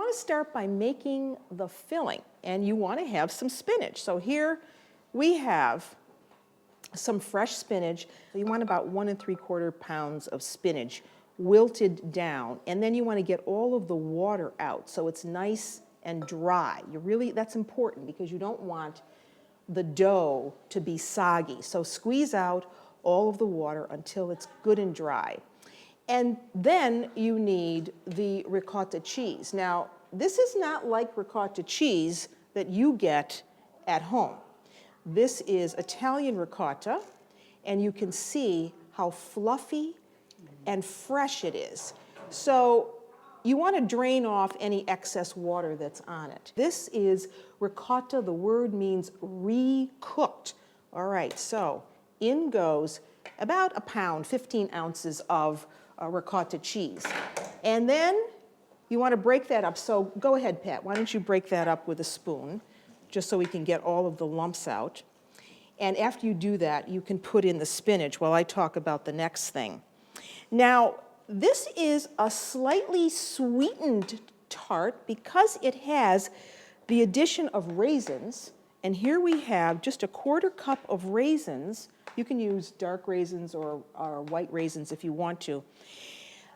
want to start by making the filling, and you want to have some spinach. So here we have some fresh spinach. You want about 1 3/4 pounds of spinach wilted down, and then you want to get all of the water out so it's nice and dry. That's important because you don't want the dough to be soggy. So squeeze out all of the water until it's good and dry. And then you need the ricotta cheese. Now, this is not like ricotta cheese that you get at home. This is Italian ricotta, and you can see how fluffy and fresh it is. So you want to drain off any excess water that's on it. This is ricotta. The word means recooked. All right, so in goes about a pound, 15 ounces of ricotta cheese. And then you want to break that up. So go ahead, Pat. Why don't you break that up with a spoon, just so we can get all of the lumps out. And after you do that, you can put in the spinach while I talk about the next thing. Now, this is a slightly sweetened tart because it has the addition of raisins. And here we have just a 1/4 cup of raisins. You can use dark raisins or white raisins if you want to,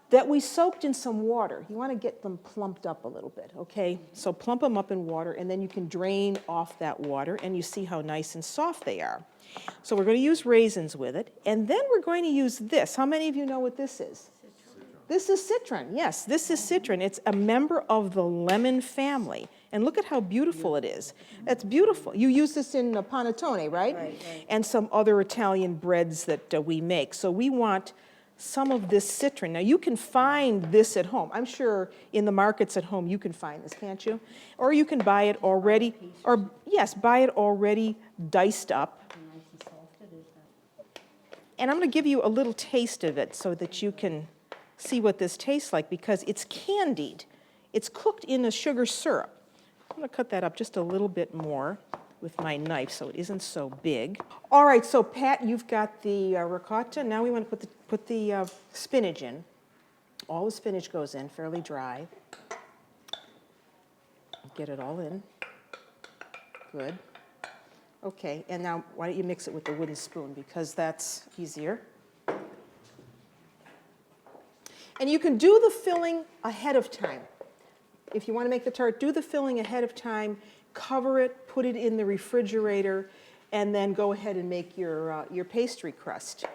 that we soaked in some water. You want to get them plumped up a little bit, okay? So plump them up in water, and then you can drain off that water, and you see how nice and soft they are. So we're going to use raisins with it, and then we're going to use this. How many of you know what this is? This is citron. Yes, this is citron. It's a member of the lemon family. And look at how beautiful it is. It's beautiful. You use this in panettone, right? Right. And some other Italian breads that we make. So we want some of this citron. Now, you can find this at home. I'm sure in the markets at home you can find this, can't you? Or you can buy it already, or yes, buy it already diced up. And I'm going to give you a little taste of it so that you can see what this tastes like, because it's candied. It's cooked in a sugar syrup. I'm going to cut that up just a little bit more with my knife so it isn't so big. All right, so Pat, you've got the ricotta. Now we want to put the spinach in. All the spinach goes in, fairly dry. Get it all in. Good. Okay, and now why don't you mix it with the wooden spoon, because that's easier. And you can do the filling ahead of time. If you want to make the tart, do the filling ahead of time, cover it, put it in the refrigerator, and then go ahead and make your pastry crust.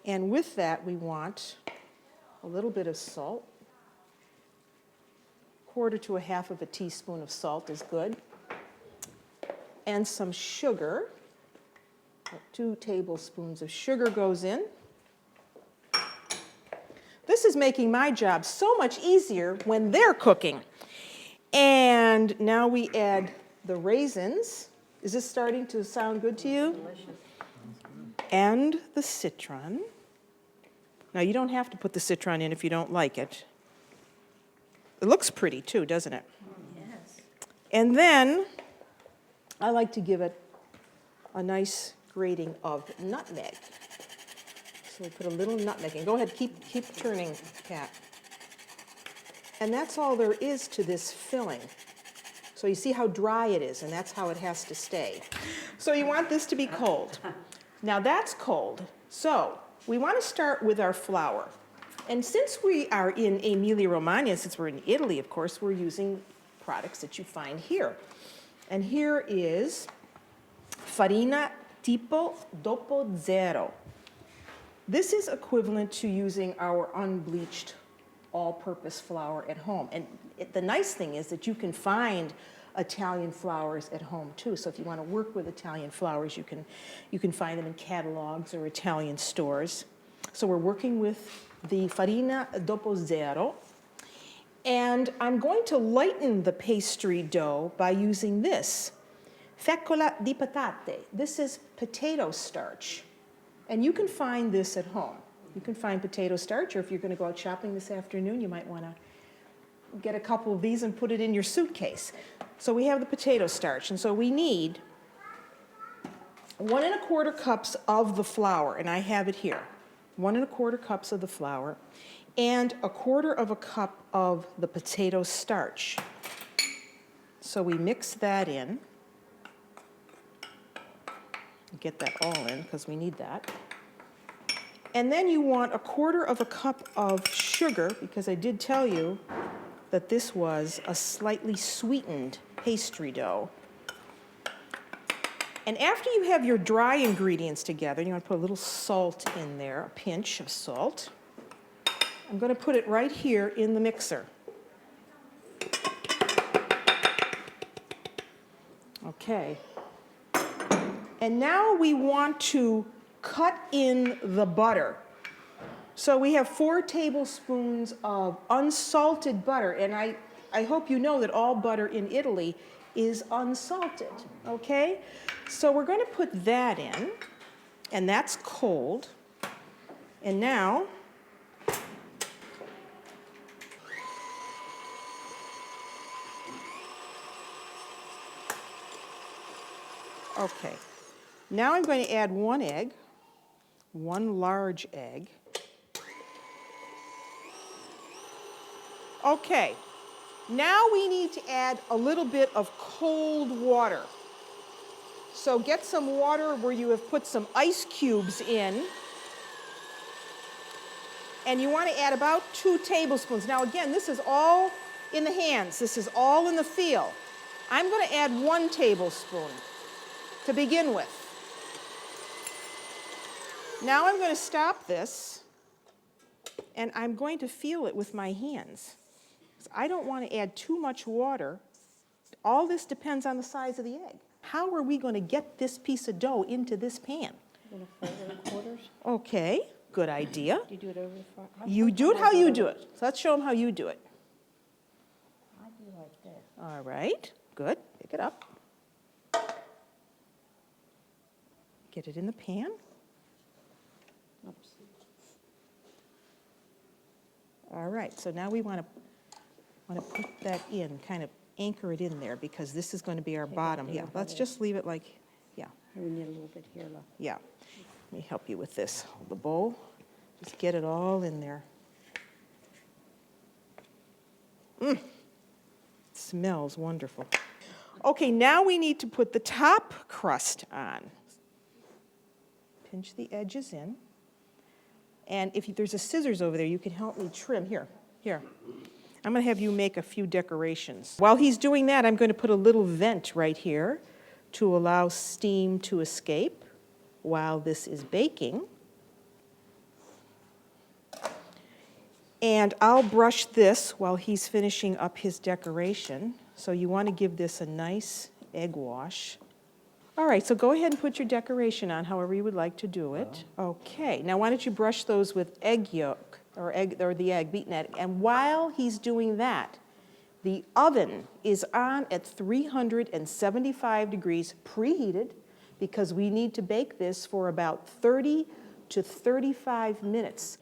And with that, we want a little bit of salt. 1/4 to 1/2 of a teaspoon of salt is good. And some sugar. 2 tablespoons of sugar goes in. This is making my job so much easier when they're cooking. And now we add the raisins. Is this starting to sound good to you? Delicious. And the citron. Now, you don't have to put the citron in if you don't like it. It looks pretty too, doesn't it? Yes. And then I like to give it a nice grating of nutmeg. So we put a little nutmeg in. Go ahead, keep turning, Pat. And that's all there is to this filling. So you see how dry it is, and that's how it has to stay. So you want this to be cold. Now that's cold. So we want to start with our flour. And since we are in Emilia-Romagna, since we're in Italy, of course, we're using products that you find here. And here is farina tipo 00. This is equivalent to using our unbleached all-purpose flour at home. And the nice thing is that you can find Italian flours at home too. So if you want to work with Italian flours, you can find them in catalogs or Italian stores. So we're working with the farina 00. And I'm going to lighten the pastry dough by using this, fecola di patate. This is potato starch. And you can find this at home. You can find potato starch, or if you're going to go out shopping this afternoon, you might want to get a couple of these and put it in your suitcase. So we have the potato starch, and so we need 1 1/4 cups of the flour, and I have it here. 1 1/4 cups of the flour. and 1/4 cup of the potato starch. So we mix that in. Get that all in because we need that. And then you want 1/4 cup of sugar, because I did tell you that this was a slightly sweetened pastry dough. And after you have your dry ingredients together, you want to put a little salt in there, a pinch of salt. I'm going to put it right here in the mixer. Okay. And now we want to cut in the butter. So we have 4 tablespoons of unsalted butter, and I hope you know that all butter in Italy is unsalted, okay? So we're going to put that in, and that's cold. And now, okay, now I'm going to add 1 egg, 1 large egg. Okay, now we need to add a little bit of cold water. So get some water where you have put some ice cubes in. And you want to add about 2 tablespoons. Now again, this is all in the hands. This is all in the feel. I'm going to add 1 tablespoon to begin with. Now I'm going to stop this, and I'm going to feel it with my hands. I don't want to add too much water. All this depends on the size of the egg. How are we going to get this piece of dough into this pan? You're going to fold it in quarters? Okay, good idea. Do you do it over the fire? You do it how you do it. So let's show them how you do it. I do like this. All right, good. Pick it up. Get it in the pan. Oops. All right, so now we want to put that in, kind of anchor it in there, because this is going to be our bottom. Yeah, let's just leave it like, yeah. We need a little bit here left. Yeah. Let me help you with this. Hold the bowl. Just get it all in there. Smells wonderful. Okay, now we need to put the top crust on. Pinch the edges in. And if there's a scissors over there, you can help me trim. Here. I'm going to have you make a few decorations. While he's doing that, I'm going to put a little vent right here to allow steam to escape while this is baking. And I'll brush this while he's finishing up his decoration. So you want to give this a nice egg wash. All right, so go ahead and put your decoration on however you would like to do it. Okay, now why don't you brush those with egg yolk, or the egg, beaten egg. And while he's doing that, the oven is on at 375 degrees, preheated, because we need to bake this for about 30 to 35 minutes.